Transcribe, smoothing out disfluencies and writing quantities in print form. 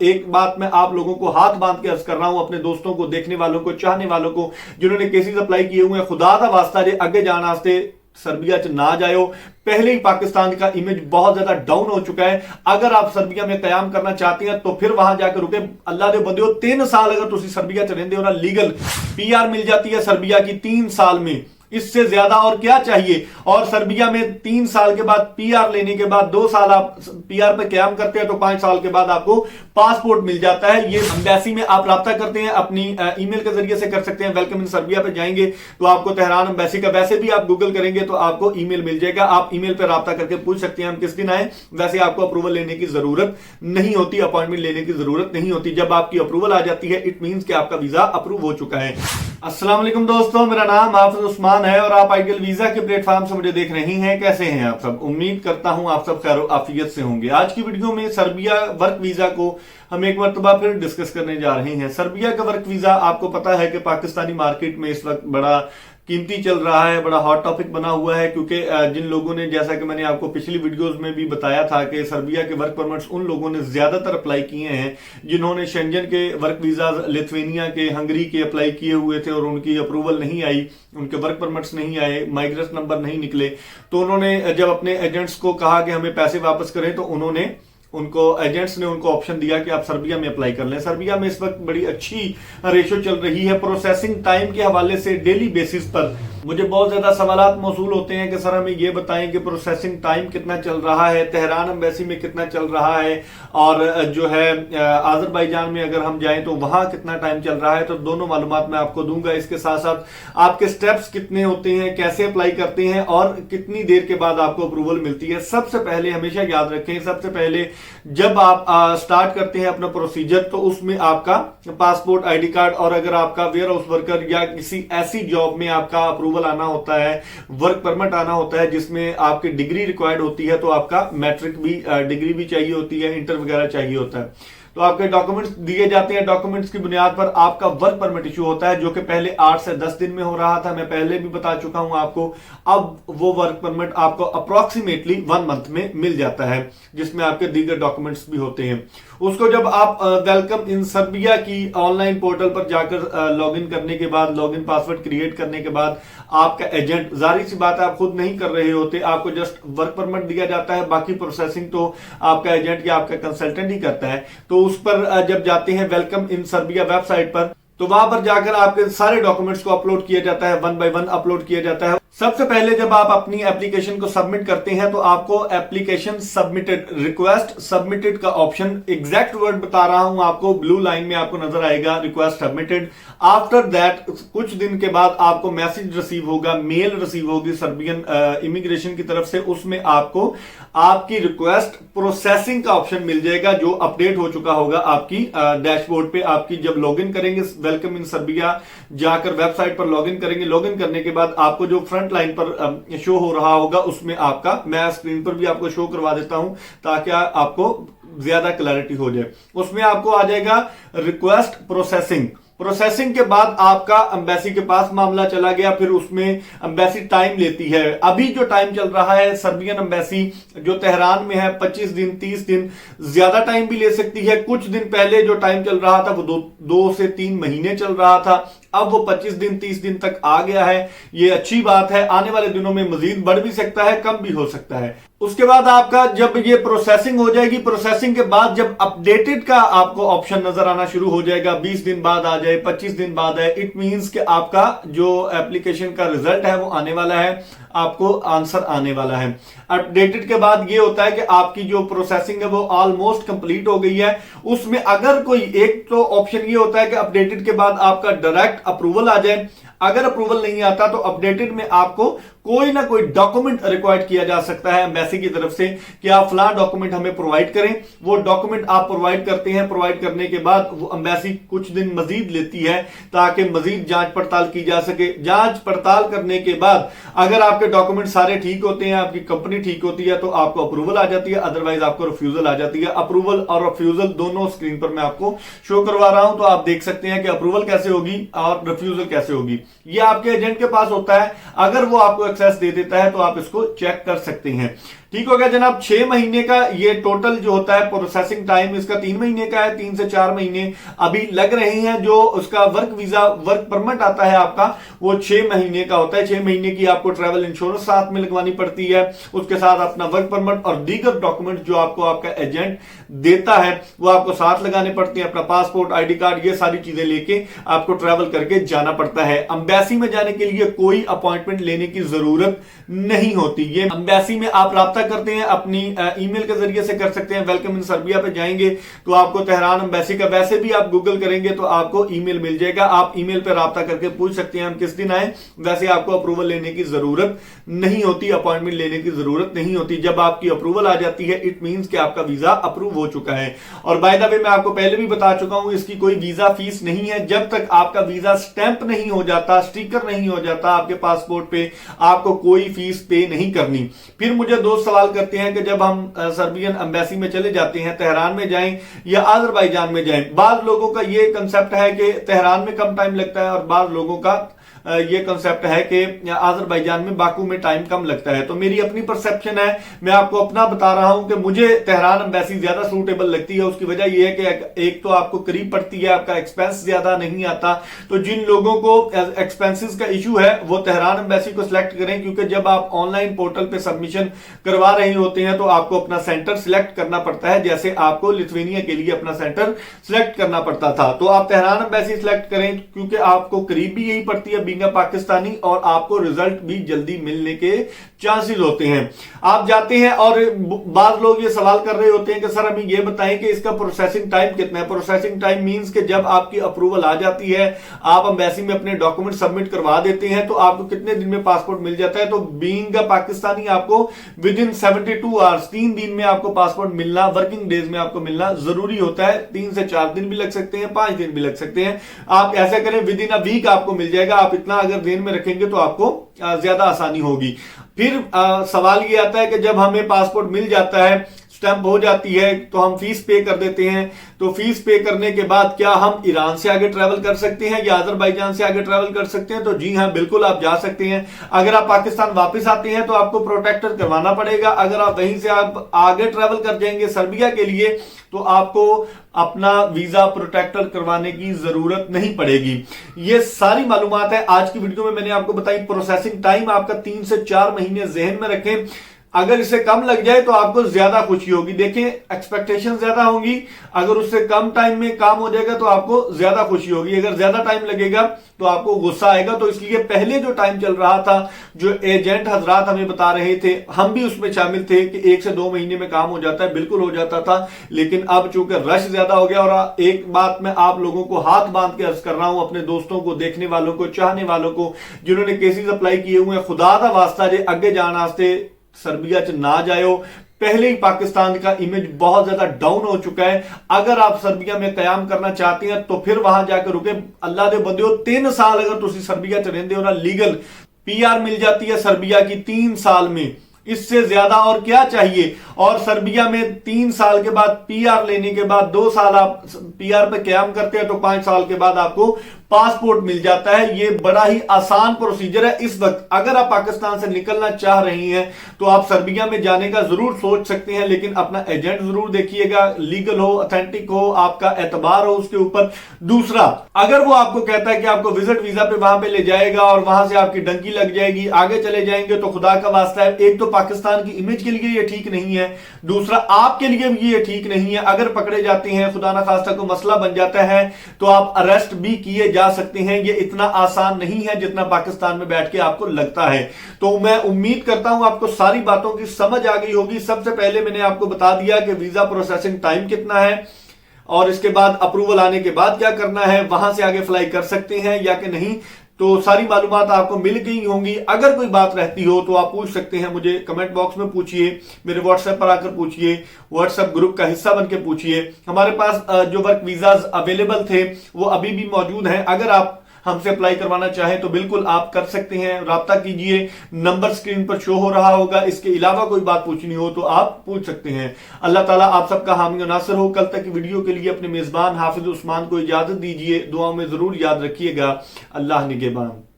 एक बात मैं आप लोगों को हाथ बांध के अर्ज कर रहा हूं, अपने दोस्तों को, देखने वालों को, चाहने वालों को जिन्होंने केसेस अप्लाई किए हुए हैं, खुदा दा वास्ता जे अगे जाने वास्ते सर्बिया च ना जाओ। पहले ही पाकिस्तान का इमेज बहुत ज्यादा डाउन हो चुका है। अगर आप सर्बिया में कयाम करना चाहते हैं तो फिर वहां जाकर रुके। अल्लाह दे बंदे हो, 3 साल अगर तुम सर्बिया च रहिंदे हो ना, लीगल PR मिल जाती है सर्बिया की 3 साल में। इससे ज्यादा और क्या चाहिए। और सर्बिया में 3 साल के बाद PR लेने के बाद 2 साल आप PR पे क्याम करते हैं तो 5 साल के बाद आपको पासपोर्ट मिल जाता है। ये एम्बेसी में आप राब्ता करते हैं, अपनी ईमेल के जरिए से कर सकते हैं। वेलकम इन सर्बिया पे जाएंगे तो आपको तेहरान एम्बेसी का, वैसे भी आप गूगल करेंगे तो आपको ईमेल मिल जाएगा। आप ईमेल पे राब्ता करके पूछ सकते हैं हम किस दिन आए। वैसे आपको अप्रूवल लेने की जरूरत नहीं होती, अपॉइंटमेंट लेने की जरूरत नहीं होती। जब आपकी अप्रूवल आ जाती है इट मींस कि आपका वीजा अप्रूव हो चुका है। अस्सलाम वालेकुम दोस्तों, मेरा नाम हाफिज उस्मान है और आप आइडियल वीजा के प्लेटफॉर्म से मुझे देख रही हैं। कैसे हैं आप सब? उम्मीद करता हूं आप सब खैर आफियत से होंगे। आज की वीडियो में सर्बिया वर्क वीजा को हम एक मरतबा फिर डिस्कस करने जा रहे हैं। सर्बिया का वर्क वीजा आपको पता है कि पाकिस्तानी मार्केट में इस वक्त बड़ा कीमती चल रहा है, बड़ा हॉट टॉपिक बना हुआ है। क्योंकि जिन लोगों ने, जैसा कि मैंने आपको पिछली वीडियोस में भी बताया था कि सर्बिया के वर्क परमिट्स उन लोगों ने ज्यादातर अप्लाई किए हैं जिन्होंने शेंजन के वर्क वीजा लिथुआनिया के, हंगरी के अप्लाई किए हुए थे और उनकी अप्रूवल नहीं आई, उनके वर्क परमिट्स नहीं आए, माइग्रेट नंबर नहीं निकले। तो उन्होंने जब अपने एजेंट्स को कहा कि हमें पैसे वापस करें तो एजेंट्स ने उनको ऑप्शन दिया कि आप सर्बिया में अप्लाई कर लें। सर्बिया में इस वक्त बड़ी अच्छी रेशो चल रही है। प्रोसेसिंग टाइम के हवाले से डेली बेसिस पर मुझे बहुत ज्यादा सवालात मौसूल होते हैं कि सर हमें ये बताएं कि प्रोसेसिंग टाइम कितना चल रहा है, तेहरान एम्बेसी में कितना चल रहा है, और जो है आजरबाईजान में अगर हम जाएं तो वहां कितना टाइम चल रहा है। तो दोनों मालूमात मैं आपको दूंगा। इसके साथ साथ आपके स्टेप्स कितने होते हैं, कैसे अप्लाई करते हैं और कितनी देर के बाद आपको अप्रूवल मिलती है। सबसे पहले हमेशा याद रखें, सबसे पहले जब आप स्टार्ट करते हैं अपना प्रोसीजर तो उसमें आपका पासपोर्ट, ID कार्ड, और अगर आपका वेयर हाउस वर्कर या किसी ऐसी जॉब में आपका अप्रूवल आना होता है, वर्क परमिट आना होता है जिसमें आपकी डिग्री रिक्वायर्ड होती है, तो आपका मैट्रिक भी, डिग्री भी चाहिए होती है, इंटर वगैरह चाहिए होता है। तो आपके डॉक्यूमेंट्स दिए जाते हैं। डॉक्यूमेंट्स की बुनियाद पर आपका वर्क परमिट इशू होता है, जो कि पहले 8 से 10 दिन में हो रहा था। मैं पहले भी बता चुका हूं आपको। अब वो वर्क परमिट आपको अप्रोक्सीमेटली 1 मंथ में मिल जाता है, जिसमें आपके दीगर डॉक्यूमेंट्स भी होते हैं। उसको जब आप वेलकम इन सर्बिया की ऑनलाइन पोर्टल पर जाकर लॉगिन करने के बाद, लॉगिन पासवर्ड क्रिएट करने के बाद, आपका एजेंट, जाहिर सी बात है आप खुद नहीं कर रहे होते, आपको जस्ट वर्क परमिट दिया जाता है, बाकी प्रोसेसिंग तो आपका एजेंट या आपका कंसल्टेंट ही करता है। तो उस पर जब जाते हैं वेलकम इन सर्बिया वेबसाइट पर, तो वहां पर जाकर आपके सारे डॉक्यूमेंट्स को अपलोड किया जाता है, 1 बाय 1 अपलोड किया जाता है। सबसे पहले जब आप अपनी एप्लीकेशन को सबमिट करते हैं तो आपको एप्लीकेशन सबमिटेड, रिक्वेस्ट सबमिटेड का ऑप्शन, एग्जैक्ट वर्ड बता रहा हूं आपको, ब्लू लाइन में आपको नजर आएगा रिक्वेस्ट सबमिटेड। आफ्टर दैट कुछ दिन के बाद आपको मैसेज रिसीव होगा, मेल रिसीव होगी सर्बियन इमिग्रेशन की तरफ से। उसमें आपको आपकी रिक्वेस्ट प्रोसेसिंग का ऑप्शन मिल जाएगा, जो अपडेट हो चुका होगा आपकी डैशबोर्ड पे। आपकी जब लॉगिन करेंगे वेलकम इन सर्बिया जाकर वेबसाइट पर लॉगिन करेंगे, लॉगिन करने के बाद आपको जो फ्रंट लाइन पर शो हो रहा होगा उसमें आपका, मैं स्क्रीन पर भी आपको शो करवा देता हूं ताकि आपको ज्यादा क्लैरिटी हो जाए। उसमें आपको आ जाएगा रिक्वेस्ट प्रोसेसिंग। प्रोसेसिंग के बाद आपका एम्बेसी के पास मामला चला गया, फिर उसमें एम्बेसी टाइम लेती है। अभी जो टाइम चल रहा है सर्बियन एम्बेसी जो तेहरान में है 25 दिन, 30 दिन, ज्यादा टाइम भी ले सकती है। कुछ दिन पहले जो टाइम चल रहा था वो 2 से 3 महीने चल रहा था, अब वो 25 दिन, 30 दिन तक आ गया है। ये अच्छी बात है। आने वाले दिनों में मजीद बढ़ भी सकता है, कम भी हो सकता है। उसके बाद आपका जब ये प्रोसेसिंग हो जाएगी, प्रोसेसिंग के बाद जब अपडेटेड का आपको ऑप्शन नजर आना शुरू हो जाएगा, 20 दिन बाद आ जाए, 25 दिन बाद है, इट मींस कि आपका जो एप्लीकेशन का रिजल्ट है वो आने वाला है, आपको आंसर आने वाला है। अपडेटेड के बाद ये होता है कि आपकी जो प्रोसेसिंग है वो ऑलमोस्ट कंप्लीट हो गई है। उसमें अगर कोई एक तो ऑप्शन ये होता है कि अपडेटेड के बाद आपका डायरेक्ट अप्रूवल आ जाए। अगर अप्रूवल नहीं आता तो अपडेटेड में आपको कोई ना कोई डॉक्यूमेंट रिक्वायर्ड किया जा सकता है एम्बेसी की तरफ से कि आप फलां डॉक्यूमेंट हमें प्रोवाइड करें। वो डॉक्यूमेंट आप प्रोवाइड करते हैं। प्रोवाइड करने के बाद वो एम्बेसी कुछ दिन मजीद लेती है ताकि मजीद जांच पड़ताल की जा सके। जांच पड़ताल करने के बाद अगर आपके डॉक्यूमेंट सारे ठीक होते हैं, आपकी कंपनी ठीक होती है, तो आपको अप्रूवल आ जाती है, अदरवाइज आपको रिफ्यूजल आ जाती है। अप्रूवल और रिफ्यूजल दोनों स्क्रीन पर मैं आपको शो करवा रहा हूं, तो आप देख सकते हैं कि अप्रूवल कैसे होगी और रिफ्यूजल कैसे होगी। ये आपके एजेंट के पास होता है। अगर वो आपको एक्सेस दे देता है तो आप इसको चेक कर सकते हैं। ठीक हो गया जनाब। 6 महीने का ये टोटल जो होता है प्रोसेसिंग टाइम इसका 3 महीने का है, 3 से 4 महीने अभी लग रहे हैं। जो उसका वर्क वीजा वर्क परमिट आता है आपका वो 6 महीने का होता है। 6 महीने की आपको ट्रैवल इंश्योरेंस साथ में लगवानी पड़ती है, उसके साथ अपना वर्क परमिट और दीगर डॉक्यूमेंट जो आपको आपका एजेंट देता है वो आपको साथ लगाने पड़ते हैं। अपना पासपोर्ट, आईडी कार्ड, ये सारी चीजें लेके आपको ट्रैवल करके जाना पड़ता है। एम्बेसी में जाने के लिए कोई अपॉइंटमेंट लेने की जरूरत नहीं होती। ये एम्बेसी में आप राब्ता करते हैं अपनी ईमेल के जरिए से कर सकते हैं। वेलकम इन सर्बिया पे जाएंगे तो आपको तेहरान एम्बेसी का, वैसे भी आप गूगल करेंगे तो आपको ईमेल मिल जाएगा। आप ईमेल पे राब्ता करके पूछ सकते हैं हम किस दिन आए। वैसे आपको अप्रूवल लेने की जरूरत नहीं होती, अपॉइंटमेंट लेने की जरूरत नहीं होती। जब आपकी अप्रूवल आ जाती है इट मींस कि आपका वीजा अप्रूव हो चुका है। और बाय द वे मैं आपको पहले भी बता चुका हूं इसकी कोई वीजा फीस नहीं है। जब तक आपका वीजा स्टैंप नहीं हो जाता, स्टिकर नहीं हो जाता आपके पासपोर्ट पे, आपको कोई फीस पे नहीं करनी। फिर मुझे दोस्त सवाल करते हैं कि जब हम सर्बियन एम्बेसी में चले जाते हैं, तेहरान में जाएं या अजरबैजान में जाएं, बाद लोगों का ये कंसेप्ट है कि तेहरान में कम टाइम लगता है और बाद लोगों का ये कंसेप्ट है कि अजरबैजान में, बाकू में टाइम कम लगता है। तो मेरी अपनी परसेप्शन है, मैं आपको अपना बता रहा हूं कि मुझे तेहरान एम्बेसी ज्यादा सूटेबल लगती है। उसकी वजह यह है कि एक तो आपको करीब पड़ती है, आपका एक्सपेंस ज्यादा नहीं आता। तो जिन लोगों को एक्सपेंसेस का इशू है वो तेहरान एम्बेसी को सिलेक्ट करें, क्योंकि जब आप ऑनलाइन पोर्टल पे सबमिशन करवा रहे होते हैं तो आपको अपना सेंटर सिलेक्ट करना पड़ता है, जैसे आपको लिथुआनिया के लिए अपना सेंटर सिलेक्ट करना पड़ता था। तो आप तेहरान एम्बेसी सिलेक्ट करें क्योंकि आपको करीब भी यही पड़ती है पाकिस्तानी, और आपको रिजल्ट भी जल्दी मिलने के चांसेस होते हैं। आप जाते हैं और बाद लोग ये सवाल कर रहे होते हैं कि सर हमें ये बताएं कि इसका प्रोसेसिंग टाइम कितना है। प्रोसेसिंग टाइम मींस कि जब आपकी अप्रूवल आ जाती है, आप एम्बेसी में अपने डॉक्यूमेंट सबमिट करवा देते हैं तो आपको कितने दिन में पासपोर्ट मिल जाता है। तो बीइंग अ पाकिस्तानी आपको विद इन 72 आवर्स, 3 दिन में आपको पासपोर्ट मिलना, वर्किंग डेज में आपको मिलना जरूरी होता है। 3 से 4 दिन भी लग सकते हैं, 5 दिन भी लग सकते हैं। आप ऐसा करें विद इन अ वीक आपको मिल जाएगा। आप इतना अगर ध्यान में रखेंगे तो आपको ज्यादा आसानी होगी। फिर सवाल ये आता है कि जब हमें पासपोर्ट मिल जाता है, स्टैंप हो जाती है, तो हम फीस पे कर देते हैं। तो फीस पे करने के बाद क्या हम ईरान से आगे ट्रैवल कर सकते हैं या अजरबैजान से आगे ट्रैवल कर सकते हैं? तो जी हां, बिल्कुल आप जा सकते हैं। अगर आप पाकिस्तान वापस आते हैं तो आपको प्रोटेक्टर करवाना पड़ेगा। अगर आप वहीं से आप आगे ट्रैवल कर जाएंगे सर्बिया के लिए तो आपको अपना वीजा प्रोटेक्टर करवाने की जरूरत नहीं पड़ेगी। ये सारी मालूमात है आज की वीडियो में मैंने आपको बताई। प्रोसेसिंग टाइम आपका 3 से 4 महीने जहन में रखें। अगर इससे कम लग जाए तो आपको ज्यादा खुशी होगी। देखिए एक्सपेक्टेशन ज्यादा होगी, अगर उससे कम टाइम में काम हो जाएगा तो आपको ज्यादा खुशी होगी। अगर ज्यादा टाइम लगेगा तो आपको गुस्सा आएगा। तो इसलिए पहले जो टाइम चल रहा था, जो एजेंट हजरात हमें बता रहे थे, हम भी उसमें शामिल थे कि 1 से 2 महीने में काम हो जाता है, बिल्कुल हो जाता था। लेकिन अब चूंकि रश ज्यादा हो गया, और एक बात मैं आप लोगों को हाथ बांध के अर्ज कर रहा हूं, अपने दोस्तों को, देखने वालों को, चाहने वालों को जिन्होंने केसेस अप्लाई किए हुए हैं, खुदा दा वास्ता जे अगे जाने सर्बिया च ना जाओ। पहले ही पाकिस्तान का इमेज बहुत ज्यादा डाउन हो चुका है। अगर आप सर्बिया में कयाम करना चाहते हैं तो फिर वहां जाकर रुके। अल्लाह दे बंदे हो, 3 साल अगर तुम सर्बिया च रहिंदे हो ना, लीगल पीआर मिल जाती है सर्बिया की 3 साल में। इससे ज्यादा और क्या चाहिए। और सर्बिया में 3 साल के बाद पीआर लेने के बाद 2 साल आप पीआर पे कयाम करते हैं तो 5 साल के बाद आपको पासपोर्ट मिल जाता है। ये बड़ा ही आसान प्रोसीजर है। इस वक्त अगर आप पाकिस्तान से निकलना चाह रही हैं तो आप सर्बिया में जाने का जरूर सोच सकते हैं, लेकिन अपना एजेंट जरूर देखिएगा, लीगल हो, ऑथेंटिक हो, आपका एतबार हो उसके ऊपर। दूसरा, अगर वो आपको कहता है कि आपको विजिट वीजा पे वहां पे ले जाएगा और वहां से आपकी डंकी लग जाएगी, आगे चले जाएंगे, तो खुदा का वास्ता है, एक तो पाकिस्तान की इमेज के लिए ये ठीक नहीं है, दूसरा आपके लिए भी ये ठीक नहीं है। अगर पकड़े जाते हैं, खुदा ना खास्ता को मसला बन जाता है, तो आप अरेस्ट भी किए जा सकते हैं। ये इतना आसान नहीं है जितना पाकिस्तान में बैठ के आपको लगता है। तो मैं उम्मीद करता हूं आपको सारी बातों की समझ आ गई होगी। सबसे पहले मैंने आपको बता दिया कि वीजा प्रोसेसिंग टाइम कितना है, और इसके बाद अप्रूवल आने के बाद क्या करना है, वहां से आगे फ्लाई कर सकते हैं या कि नहीं। तो सारी मालूमात आपको मिल गई होंगी। अगर कोई बात रहती हो तो आप पूछ सकते हैं मुझे, कमेंट बॉक्स में पूछिए, मेरे व्हाट्सएप पर आकर पूछिए, व्हाट्सएप ग्रुप का हिस्सा बनके पूछिए। हमारे पास जो वर्क वीजाज अवेलेबल थे वो अभी भी मौजूद हैं। अगर आप हमसे अप्लाई करवाना चाहें तो बिल्कुल आप कर सकते हैं, राब्ता कीजिए, नंबर स्क्रीन पर शो हो रहा होगा। इसके अलावा कोई बात पूछनी हो तो आप पूछ सकते हैं। अल्लाह ताला आप सबका हामी और नासिर हो। कल तक की वीडियो के लिए अपने मेजबान हाफिज उस्मान को इजाजत दीजिए। दुआ में जरूर याद रखिएगा। अल्लाह निगहबान।